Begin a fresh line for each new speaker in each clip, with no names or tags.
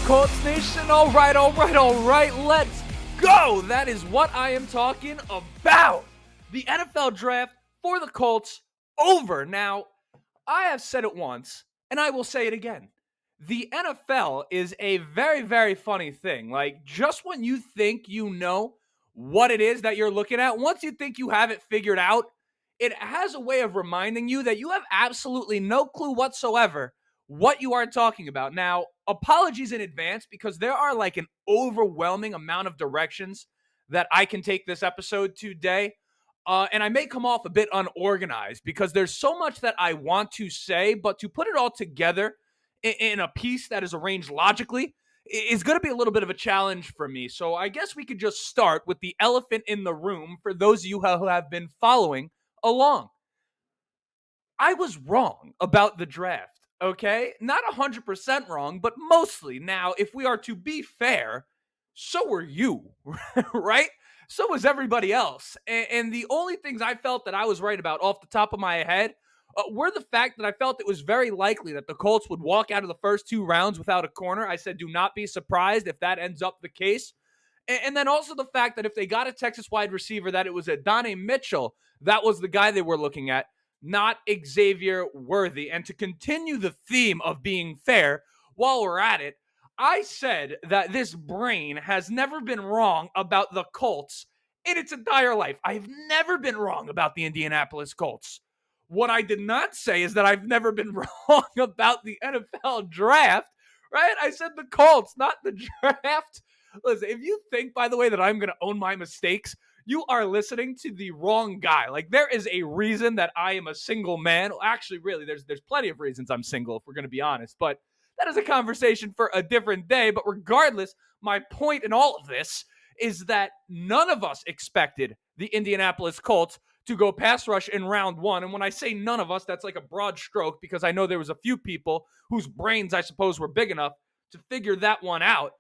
Colts Nation, all right, let's go. That is what I am talking about. The NFL draft for the Colts over. Now, I have said it once, and I will say it again. The NFL is a very, very funny thing. Like, just when you think you know what it is that you're looking at, once you think you have it figured out, it has a way of reminding you that you have absolutely no clue whatsoever what you are talking about. Now, apologies in advance because there are like an overwhelming amount of directions that I can take this episode today. And I may come off a bit unorganized because there's so much that I want to say, but to put it all together in a piece that is arranged logically is going to be a little bit of a challenge for me. So I guess we could just start with the elephant in the room for those of you who have been following along. I was wrong about the draft. Okay, not 100% wrong, but mostly. Now, if we are to be fair, so were you, right? So was everybody else. And the only things I felt that I was right about off the top of my head were the fact that I felt it was very likely that the Colts would walk out of the first two rounds without a corner. I said, do not be surprised if that ends up the case. And then also the fact that if they got a Texas wide receiver, that it was Adonai Mitchell. That was the guy they were looking at, not Xavier Worthy. And to continue the theme of being fair, while we're at it, I said that this brain has never been wrong about the Colts in its entire life. I've never been wrong about the Indianapolis Colts. What I did not say is that I've never been wrong about the NFL draft, right? I said the Colts, not the draft. Listen, if you think, by the way, that I'm going to own my mistakes, you are listening to the wrong guy. Like, there is a reason that I am a single man. Well, actually, really, there's plenty of reasons I'm single, if we're going to be honest. But that is a conversation for a different day. But regardless, my point in all of this is that none of us expected the Indianapolis Colts to go pass rush in round one. And when I say none of us, that's like a broad stroke because I know there was a few people whose brains, I suppose, were big enough to figure that one out.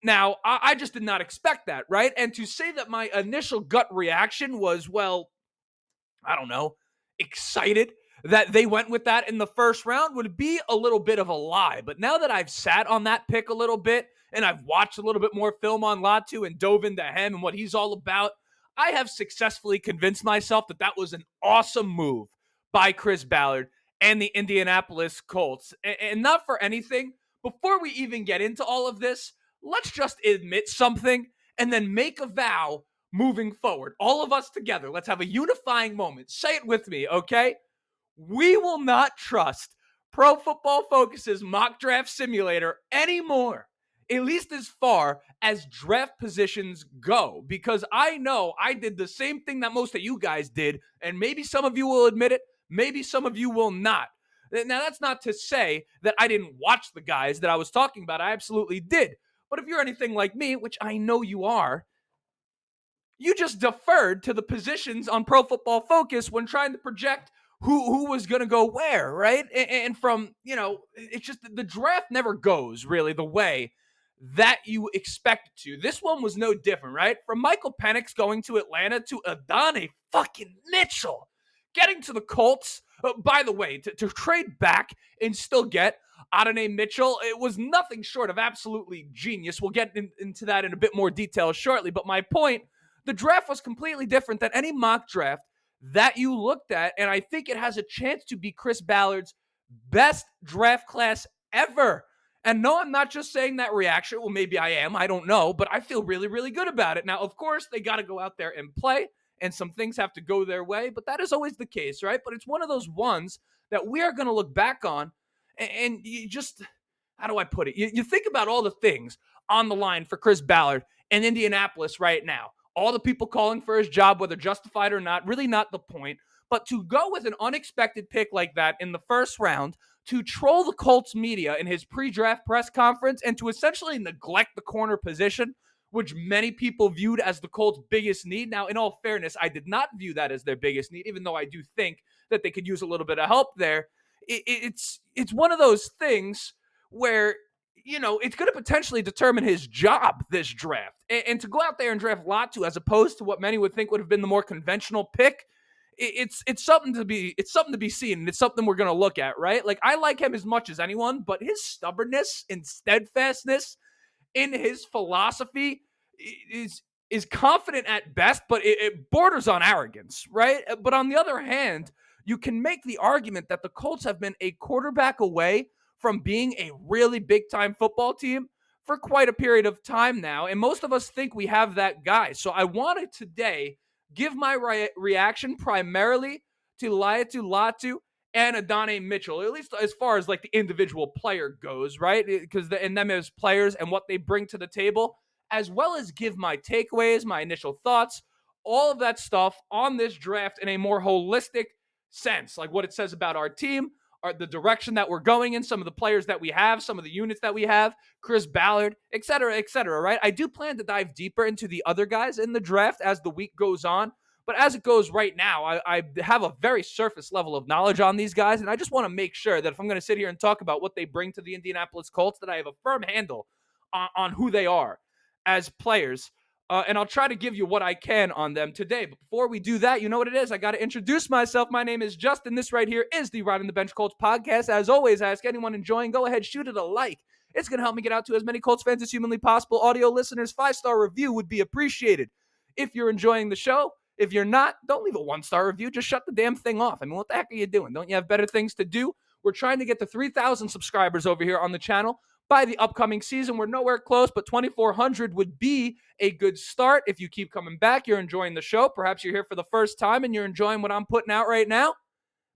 Now, I just did not expect that, right? And to say that my initial gut reaction was, well, I don't know, excited that they went with that in the first round would be a little bit of a lie. But now that I've sat on that pick a little bit and I've watched a little bit more film on Latu and dove into him and what he's all about, I have successfully convinced myself that that was an awesome move by Chris Ballard and the Indianapolis Colts. And not for anything, before we even get into all of this, let's just admit something and then make a vow moving forward. All of us together, let's have a unifying moment. Say it with me, okay? We will not trust Pro Football Focus's mock draft simulator anymore, at least as far as draft positions go, because I know I did the same thing that most of you guys did, and maybe some of you will admit it, maybe some of you will not. Now, that's not to say that I didn't watch the guys that I was talking about. I absolutely did. But if you're anything like me, which I know you are, you just deferred to the positions on Pro Football Focus when trying to project who was going to go where, right? And from, it's just the draft never goes really the way that you expect it to. This one was no different, right? From Michael Penix going to Atlanta to Adonai fucking Mitchell getting to the Colts. By the way, to trade back and still get Adonai Mitchell, it was nothing short of absolutely genius. We'll get into that in a bit more detail shortly. But my point, the draft was completely different than any mock draft that you looked at. And I think it has a chance to be Chris Ballard's best draft class ever. And no, I'm not just saying that reaction. Well, maybe I am. I don't know. But I feel really, really good about it. Now, of course, they got to go out there and play. And some things have to go their way. But that is always the case, right? But it's one of those ones that we are going to look back on. And you just, how do I put it? You think about all the things on the line for Chris Ballard in Indianapolis right now. All the people calling for his job, whether justified or not, really not the point. But to go with an unexpected pick like that in the first round, to troll the Colts media in his pre-draft press conference, and to essentially neglect the corner position, which many people viewed as the Colts' biggest need. Now, in all fairness, I did not view that as their biggest need, even though I do think that they could use a little bit of help there. It's one of those things where it's going to potentially determine his job this draft. And to go out there and draft Latu as opposed to what many would think would have been the more conventional pick, it's something to be seen, and it's something we're going to look at, right? Like, I like him as much as anyone, but his stubbornness and steadfastness in his philosophy is confident at best, but it borders on arrogance, right? But on the other hand, you can make the argument that the Colts have been a quarterback away from being a really big time football team for quite a period of time now. And most of us think we have that guy. So I wanted today give my reaction primarily to Laiatu, Latu, and Adonai Mitchell, at least as far as like the individual player goes, right? Because and them as players and what they bring to the table, as well as give my takeaways, my initial thoughts, all of that stuff on this draft in a more holistic sense, like what it says about our team, the direction that we're going in, some of the players that we have, some of the units that we have, Chris Ballard, et cetera, right? I do plan to dive deeper into the other guys in the draft as the week goes on. But as it goes right now, I have a very surface level of knowledge on these guys, and I just want to make sure that if I'm going to sit here and talk about what they bring to the Indianapolis Colts, that I have a firm handle on who they are as players. And I'll try to give you what I can on them today. But before we do that, you know what it is? I got to introduce myself. My name is Justin. This right here is the Riding the Bench Colts podcast. As always, I ask anyone enjoying, go ahead, shoot it a like. It's going to help me get out to as many Colts fans as humanly possible. Audio listeners, 5-star review would be appreciated. If you're enjoying the show, if you're not, don't leave a 1-star review. Just shut the damn thing off. I mean, what the heck are you doing? Don't you have better things to do? We're trying to get to 3,000 subscribers over here on the channel by the upcoming season. We're nowhere close, but 2,400 would be a good start. If you keep coming back, you're enjoying the show. Perhaps you're here for the first time and you're enjoying what I'm putting out right now.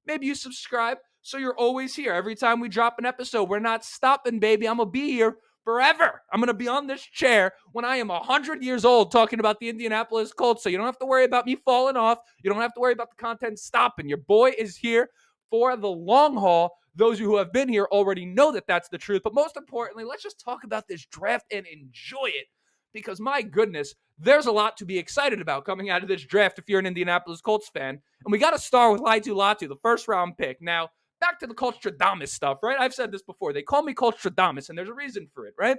Maybe you subscribe so you're always here. Every time we drop an episode, we're not stopping, baby. I'm going to be here forever. I'm going to be on this chair when I am 100 years old talking about the Indianapolis Colts, so you don't have to worry about me falling off. You don't have to worry about the content stopping. Your boy is here for the long haul. Those of you who have been here already know that that's the truth. But most importantly, let's just talk about this draft and enjoy it, because my goodness, there's a lot to be excited about coming out of this draft if you're an Indianapolis Colts fan. And we got to start with Latu, the first-round pick. Now, back to the Coltstradamus stuff, right? I've said this before. They call me Coltstradamus, and there's a reason for it, right?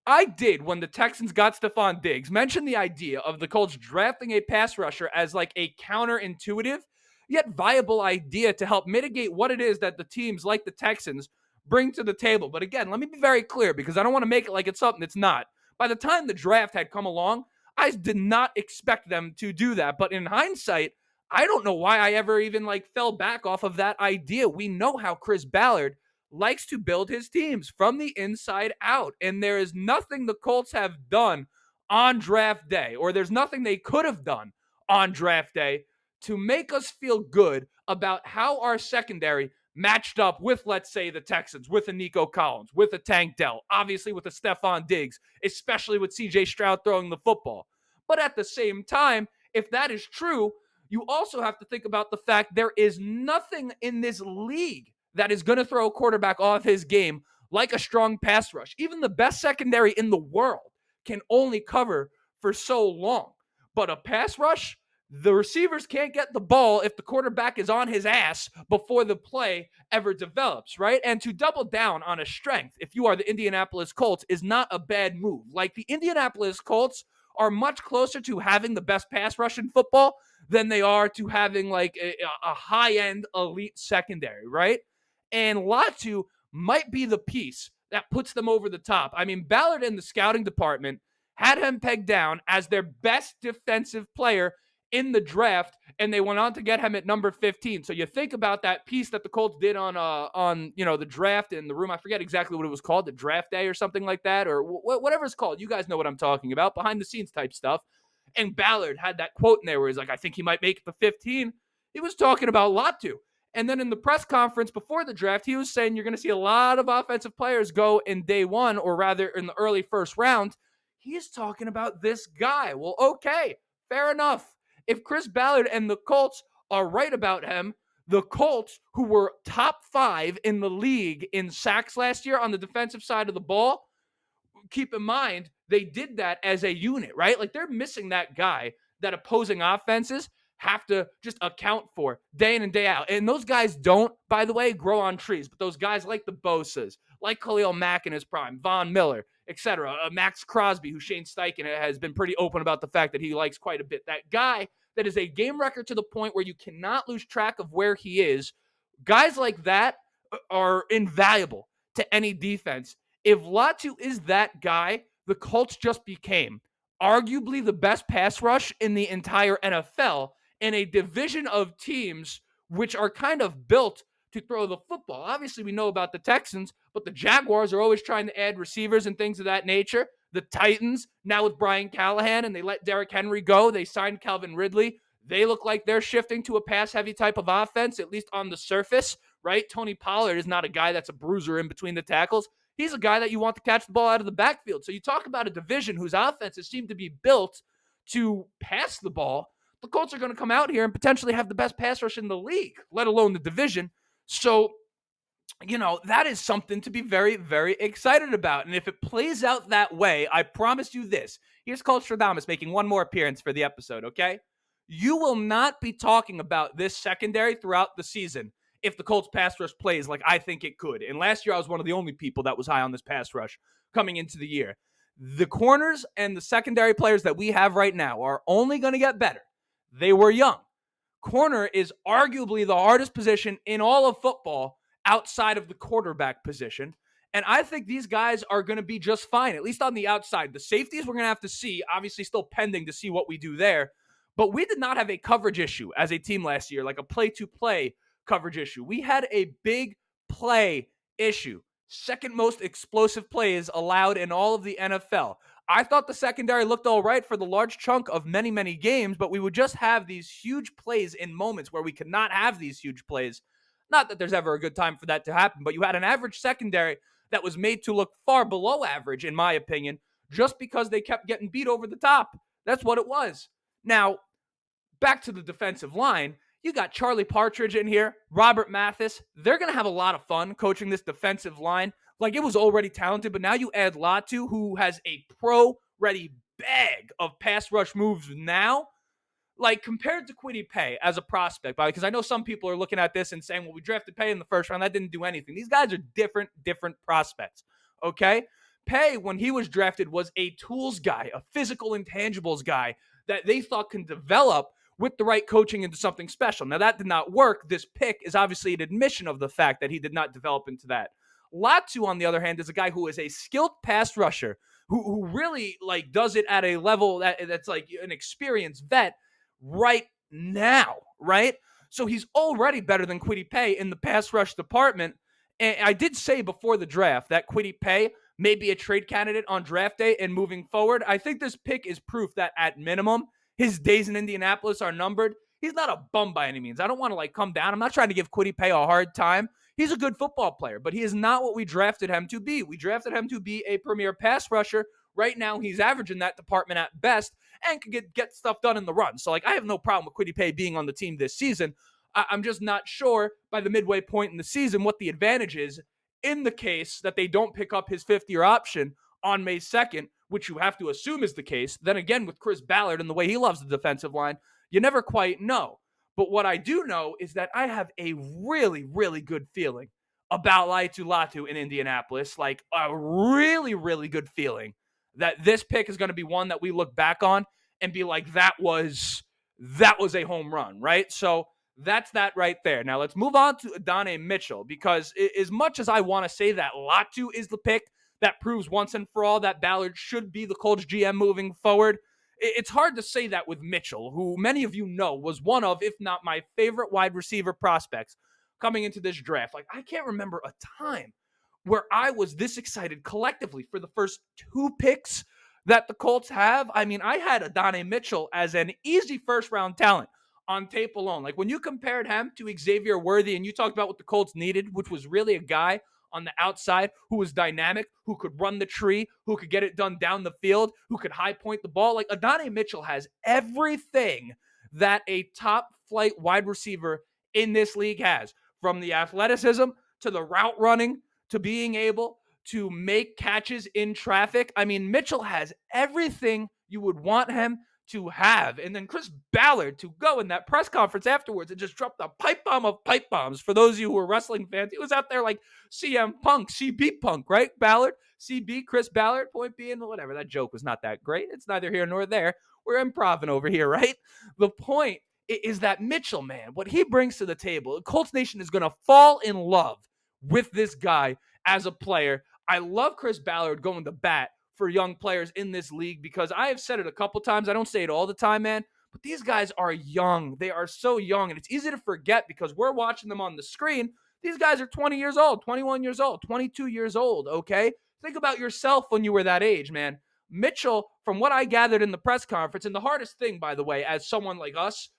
I did, when the Texans got Stephon Diggs, mention the idea of the Colts drafting a pass rusher as like a counterintuitive yet viable idea to help mitigate what it is that the teams like the Texans bring to the table. But again, let me be very clear, because I don't want to make it like it's something it's not. By the time the draft had come along, I did not expect them to do that. But in hindsight, I don't know why I ever even fell back off of that idea. We know how Chris Ballard likes to build his teams from the inside out. And there is nothing the Colts have done on draft day, or there's nothing they could have done on draft day to make us feel good about how our secondary matched up with, let's say, the Texans, with a Nico Collins, with a Tank Dell, obviously with a Stephon Diggs, especially with C.J. Stroud throwing the football. But at the same time, if that is true, you also have to think about the fact there is nothing in this league that is going to throw a quarterback off his game like a strong pass rush. Even the best secondary in the world can only cover for so long. But a pass rush, the receivers can't get the ball if the quarterback is on his ass before the play ever develops, right? And to double down on a strength, if you are the Indianapolis Colts, is not a bad move. Like, the Indianapolis Colts are much closer to having the best pass rush in football than they are to having a high-end elite secondary, right? And Latu might be the piece that puts them over the top. I mean, Ballard in the scouting department had him pegged down as their best defensive player in the draft, and they went on to get him at number 15. So you think about that piece that the Colts did on the draft in the room. I forget exactly what it was called, the draft day or something like that, or whatever it's called. You guys know what I'm talking about, behind the scenes type stuff. And Ballard had that quote in there where he's like, I think he might make it to 15. He was talking about Latu. And then in the press conference before the draft, he was saying you're going to see a lot of offensive players go in day one, or rather in the early first round. He's talking about this guy. Well, okay, fair enough. If Chris Ballard and the Colts are right about him, the Colts, who were top 5 in the league in sacks last year on the defensive side of the ball, keep in mind, they did that as a unit, right? Like, they're missing that guy that opposing offenses have to just account for day in and day out. And those guys don't, by the way, grow on trees. But those guys like the Bosas, like Khalil Mack in his prime, Von Miller, etc. Max Crosby, who Shane Steichen has been pretty open about the fact that he likes quite a bit. That guy that is a game record to the point where you cannot lose track of where he is. Guys like that are invaluable to any defense. If Latu is that guy, the Colts just became arguably the best pass rush in the entire NFL in a division of teams which are kind of built to throw the football. Obviously, we know about the Texans, but the Jaguars are always trying to add receivers and things of that nature. The Titans, now with Brian Callahan, and they let Derrick Henry go. They signed Calvin Ridley. They look like they're shifting to a pass-heavy type of offense, at least on the surface, right? Tony Pollard is not a guy that's a bruiser in between the tackles. He's a guy that you want to catch the ball out of the backfield. So you talk about a division whose offenses seem to be built to pass the ball. The Colts are going to come out here and potentially have the best pass rush in the league, let alone the division. So, that is something to be very, very excited about. And if it plays out that way, I promise you this. Here's Colt Stradamus making one more appearance for the episode, okay? You will not be talking about this secondary throughout the season if the Colts pass rush plays like I think it could. And last year, I was one of the only people that was high on this pass rush coming into the year. The corners and the secondary players that we have right now are only going to get better. They were young. Corner is arguably the hardest position in all of football outside of the quarterback position. And I think these guys are going to be just fine, at least on the outside. The safeties we're going to have to see, obviously still pending to see what we do there. But we did not have a coverage issue as a team last year, like a play-to-play coverage issue. We had a big play issue. Second most explosive plays allowed in all of the NFL. I thought the secondary looked all right for the large chunk of many, many games, but we would just have these huge plays in moments where we could not have these huge plays. Not that there's ever a good time for that to happen, but you had an average secondary that was made to look far below average, in my opinion, just because they kept getting beat over the top. That's what it was. Now, back to the defensive line. You got Charlie Partridge in here, Robert Mathis. They're going to have a lot of fun coaching this defensive line. Like, it was already talented, but now you add Latu, who has a pro-ready bag of pass rush moves now. Like, compared to Kwity Paye as a prospect, because I know some people are looking at this and saying, well, we drafted Paye in the first round. That didn't do anything. These guys are different prospects, okay? Paye, when he was drafted, was a tools guy, a physical intangibles guy that they thought can develop with the right coaching into something special. Now, that did not work. This pick is obviously an admission of the fact that he did not develop into that. Latu, on the other hand, is a guy who is a skilled pass rusher who really does it at a level that's like an experienced vet right now, right? So he's already better than Kwity Paye in the pass rush department. And I did say before the draft that Kwity Paye may be a trade candidate on draft day and moving forward. I think this pick is proof that at minimum, his days in Indianapolis are numbered. He's not a bum by any means. I don't want to come down. I'm not trying to give Kwity Paye a hard time. He's a good football player, but he is not what we drafted him to be. We drafted him to be a premier pass rusher. Right now, he's averaging that department at best and can get stuff done in the run. So, I have no problem with Kwity Paye being on the team this season. I'm just not sure by the midway point in the season what the advantage is in the case that they don't pick up his fifth-year option on May 2nd, which you have to assume is the case. Then again, with Chris Ballard and the way he loves the defensive line, you never quite know. But what I do know is that I have a really, really good feeling about Latu in Indianapolis. Like, a really, really good feeling that this pick is going to be one that we look back on and be like, that was a home run, right? So that's that right there. Now let's move on to Adonai Mitchell, because as much as I want to say that Latu is the pick that proves once and for all that Ballard should be the Colts GM moving forward, it's hard to say that with Mitchell, who many of you know was one of, if not my favorite wide receiver prospects coming into this draft. Like, I can't remember a time where I was this excited collectively for the first two picks that the Colts have. I mean, I had Adonai Mitchell as an easy first-round talent on tape alone. Like, when you compared him to Xavier Worthy and you talked about what the Colts needed, which was really a guy on the outside who was dynamic, who could run the tree, who could get it done down the field, who could high point the ball. Like, Adonai Mitchell has everything that a top flight wide receiver in this league has, from the athleticism to the route running to being able to make catches in traffic. I mean, Mitchell has everything you would want him to have. And then Chris Ballard to go in that press conference afterwards and just drop the pipe bomb of pipe bombs. For those of you who are wrestling fans, he was out there like CM Punk, CB Punk, right? Ballard, CB, Chris Ballard, point being, whatever. That joke was not that great. It's neither here nor there. We're improvising over here, right? The point is that Mitchell, man, what he brings to the table, Colts Nation is going to fall in love with this guy as a player. I love Chris Ballard going to bat for young players in this league because I have said it a couple times. I don't say it all the time, man, but these guys are young. They are so young, and it's easy to forget because we're watching them on the screen. These guys are 20 years old, 21 years old, 22 years old, okay? Think about yourself when you were that age, man. Mitchell, from what I gathered in the press conference, and the hardest thing, by the way, as someone like us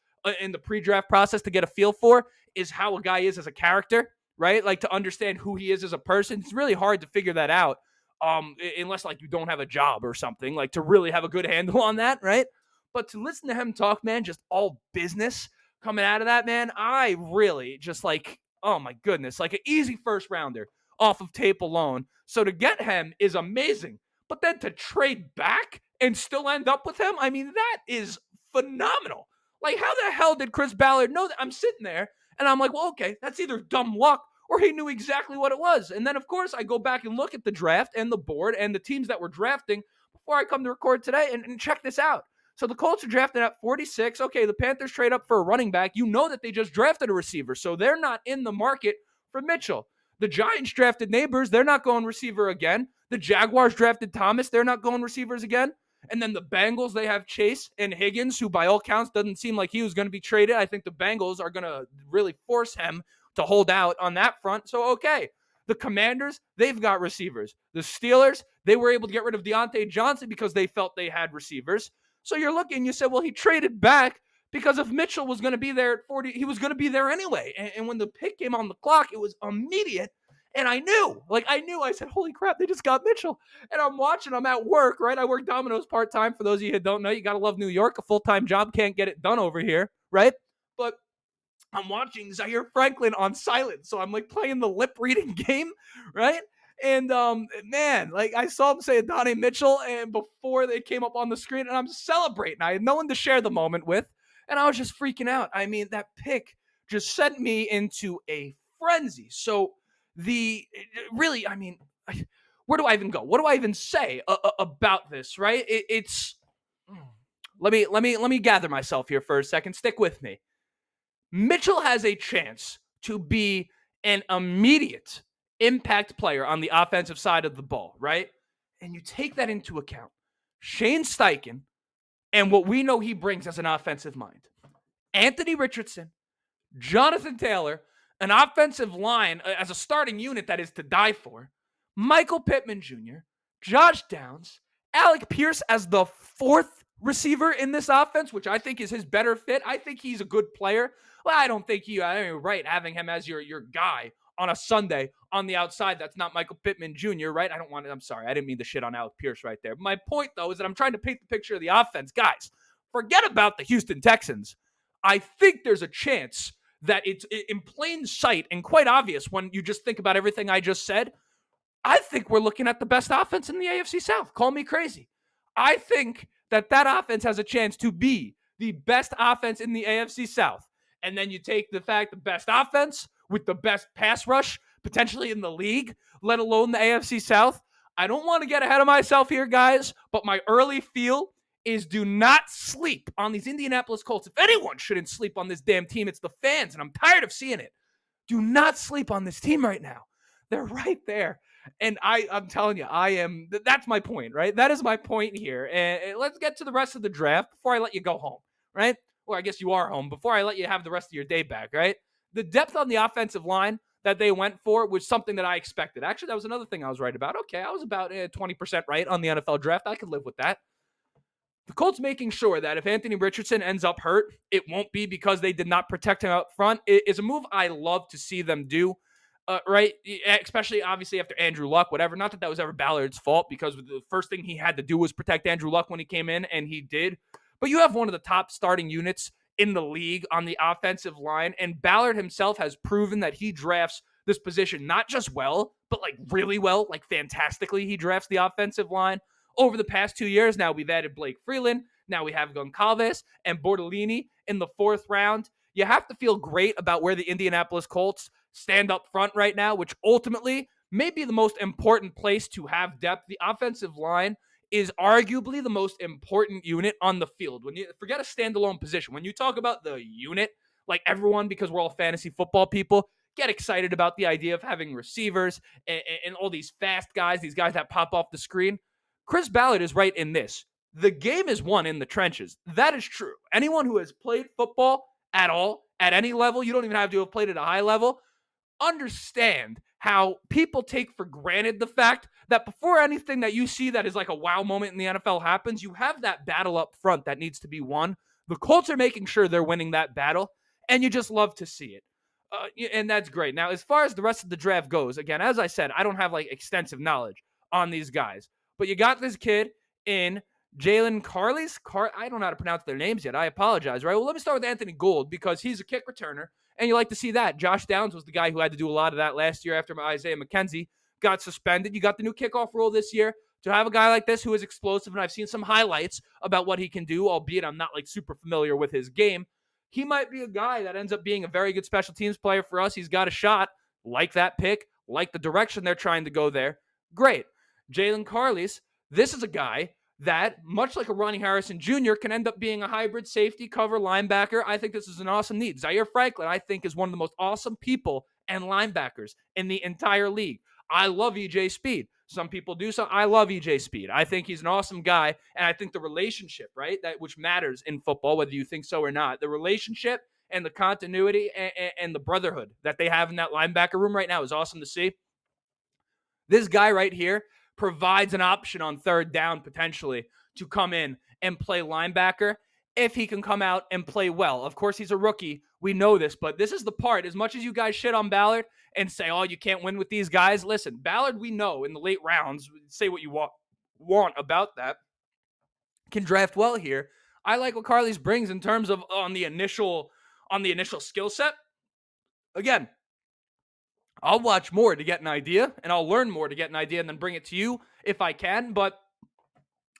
in the pre-draft process to get a feel for is how a guy is as a character, right? Like to understand who he is as a person. It's really hard to figure that out unless like you don't have a job or something, like to really have a good handle on that, right? But to listen to him talk, man, just all business coming out of that, man, I really just like, oh my goodness, like an easy first rounder off of tape alone. So to get him is amazing. But then to trade back and still end up with him, I mean, that is phenomenal. Like, how the hell did Chris Ballard know that? I'm sitting there and I'm like, well, okay, that's either dumb luck or he knew exactly what it was. And then, of course, I go back and look at the draft and the board and the teams that were drafting before I come to record today and check this out. So the Colts are drafted at 46. Okay, the Panthers trade up for a running back. You know that they just drafted a receiver, so they're not in the market for Mitchell. The Giants drafted Neighbors. They're not going receiver again. The Jaguars drafted Thomas. They're not going receivers again. And then the Bengals, they have Chase and Higgins, who by all counts doesn't seem like he was going to be traded. I think the Bengals are going to really force him to hold out on that front. So, okay. The Commanders, they've got receivers. The Steelers, they were able to get rid of Deontay Johnson because they felt they had receivers. So you're looking, you said, well, he traded back because if Mitchell was going to be there at 40, he was going to be there anyway. And when the pick came on the clock, it was immediate. And I knew, I said, holy crap, they just got Mitchell. And I'm watching, I'm at work, right? I work Domino's part-time. For those of you who don't know, you got to love New York. A full-time job can't get it done over here, right? But I'm watching Zaire Franklin on silent. So I'm like playing the lip reading game, right? And man, like I saw him say Adonai Mitchell and before they came up on the screen, and I'm celebrating. I had no one to share the moment with, and I was just freaking out. I mean, that pick just sent me into a frenzy. So really, I mean, where do I even go? What do I even say about this, right? It's let me gather myself here for a second. Stick with me. Mitchell has a chance to be an immediate impact player on the offensive side of the ball, right? And you take that into account. Shane Steichen and what we know he brings as an offensive mind. Anthony Richardson, Jonathan Taylor, an offensive line as a starting unit that is to die for. Michael Pittman Jr., Josh Downs, Alec Pierce as the fourth receiver in this offense, which I think is his better fit. I think he's a good player. Well, I don't think right, having him as your guy on a Sunday on the outside, that's not Michael Pittman Jr., right? I'm sorry, I didn't mean to shit on Alec Pierce right there. My point, though, is that I'm trying to paint the picture of the offense. Guys, forget about the Houston Texans. I think there's a chance that it's in plain sight and quite obvious when you just think about everything I just said. I think we're looking at the best offense in the AFC South. Call me crazy. I think that offense has a chance to be the best offense in the AFC South. And then you take the best offense with the best pass rush potentially in the league, let alone the AFC South. I don't want to get ahead of myself here, guys, but my early feel is do not sleep on these Indianapolis Colts. If anyone shouldn't sleep on this damn team, it's the fans, and I'm tired of seeing it. Do not sleep on this team right now. They're right there. And I'm telling you, that's my point, right? That is my point here. And let's get to the rest of the draft before I let you go home, right? Well, I guess you are home before I let you have the rest of your day back, right? The depth on the offensive line that they went for was something that I expected. Actually, that was another thing I was right about. Okay, I was about 20% right on the NFL draft. I could live with that. The Colts making sure that if Anthony Richardson ends up hurt, it won't be because they did not protect him up front. It is a move I love to see them do. Right, especially obviously after Andrew Luck, whatever. Not that that was ever Ballard's fault because the first thing he had to do was protect Andrew Luck when he came in, and he did. But you have one of the top starting units in the league on the offensive line, and Ballard himself has proven that he drafts this position not just well, but like really well, like fantastically. He drafts the offensive line. Over the past 2 years now, we've added Blake Freeland. Now we have Goncalves and Bortolini in the 4th round. You have to feel great about where the Indianapolis Colts stand up front right now, which ultimately may be the most important place to have depth. The offensive line is arguably the most important unit on the field. When you forget a standalone position, when you talk about the unit, like everyone, because we're all fantasy football people, get excited about the idea of having receivers and all these fast guys, these guys that pop off the screen. Chris Ballard is right in this. The game is won in the trenches. That is true. Anyone who has played football at all, at any level, you don't even have to have played at a high level, understand how people take for granted the fact that before anything that you see that is like a wow moment in the NFL happens, you have that battle up front that needs to be won. The Colts are making sure they're winning that battle, and you just love to see it. And that's great. Now, as far as the rest of the draft goes, again, as I said, I don't have like extensive knowledge on these guys, but you got this kid in Jalen Carley's. I don't know how to pronounce their names yet. I apologize, right? Well, let me start with Anthony Gould because he's a kick returner, and you like to see that. Josh Downs was the guy who had to do a lot of that last year after Isaiah McKenzie got suspended. You got the new kickoff rule this year. To have a guy like this who is explosive, and I've seen some highlights about what he can do, albeit I'm not like super familiar with his game, he might be a guy that ends up being a very good special teams player for us. He's got a shot, like that pick, like the direction they're trying to go there. Great. Jalen Carley's, this is a guy that, much like a Ronnie Harrison Jr., can end up being a hybrid safety cover linebacker. I think this is an awesome need. Zaire Franklin, I think, is one of the most awesome people and linebackers in the entire league. I love EJ Speed. Some people do so. I love EJ Speed. I think he's an awesome guy, and I think the relationship, right, that which matters in football, whether you think so or not, the relationship and the continuity and the brotherhood that they have in that linebacker room right now is awesome to see. This guy right here provides an option on 3rd down potentially to come in and play linebacker if he can come out and play well. Of course, he's a rookie. We know this, but this is the part. As much as you guys shit on Ballard and say, oh, you can't win with these guys, listen, Ballard, we know in the late rounds, say what you want about that, can draft well here. I like what Carley's brings in terms of on the initial skill set. Again, I'll watch more to get an idea, and I'll learn more to get an idea and then bring it to you if I can. But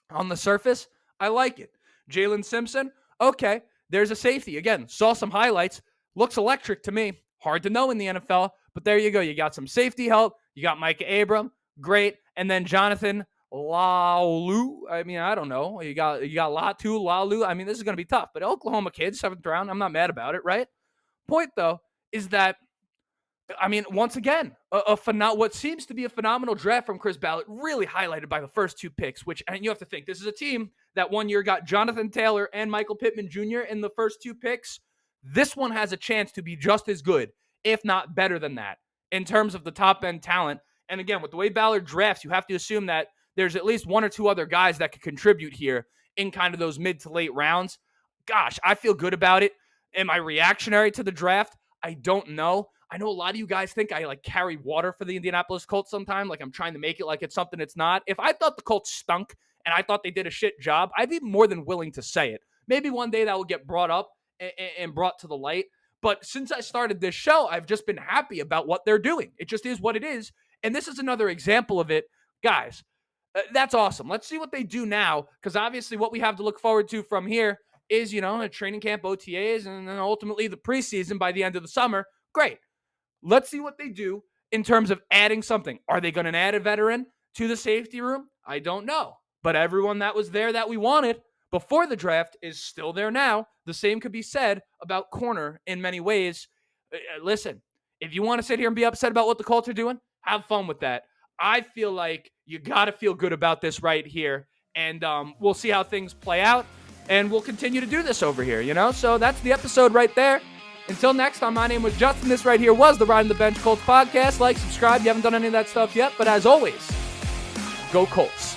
on the surface, I like it. Jalen Simpson, okay, there's a safety. Again, saw some highlights. Looks electric to me. Hard to know in the NFL, but there you go. You got some safety help. You got Micah Abram, great. And then Jonathan Laulu. I mean, I don't know. You got Latu, Laulu. I mean, this is going to be tough. But Oklahoma kid, 7th round, I'm not mad about it, right? Point, though, is that, I mean, once again, what seems to be a phenomenal draft from Chris Ballard, really highlighted by the first 2 picks, and you have to think, this is a team that one year got Jonathan Taylor and Michael Pittman Jr. in the first 2 picks. This one has a chance to be just as good, if not better than that, in terms of the top-end talent. And again, with the way Ballard drafts, you have to assume that there's at least 1 or 2 other guys that could contribute here in kind of those mid to late rounds. Gosh, I feel good about it. Am I reactionary to the draft? I don't know. I know a lot of you guys think I like carry water for the Indianapolis Colts sometime, like I'm trying to make it like it's something it's not. If I thought the Colts stunk and I thought they did a shit job, I'd be more than willing to say it. Maybe one day that will get brought up and brought to the light. But since I started this show, I've just been happy about what they're doing. It just is what it is. And this is another example of it. Guys, that's awesome. Let's see what they do now, because obviously what we have to look forward to from here is, a training camp, OTAs, and then ultimately the preseason by the end of the summer. Great. Let's see what they do in terms of adding something. Are they going to add a veteran to the safety room? I don't know. But everyone that was there that we wanted before the draft is still there now. The same could be said about corner in many ways. Listen, if you want to sit here and be upset about what the Colts are doing, have fun with that. I feel like you got to feel good about this right here. And we'll see how things play out. And we'll continue to do this over here, So that's the episode right there. Until next time, my name was Justin. This right here was the Riding the Bench Colts podcast. Like, subscribe. You haven't done any of that stuff yet. But as always, go Colts.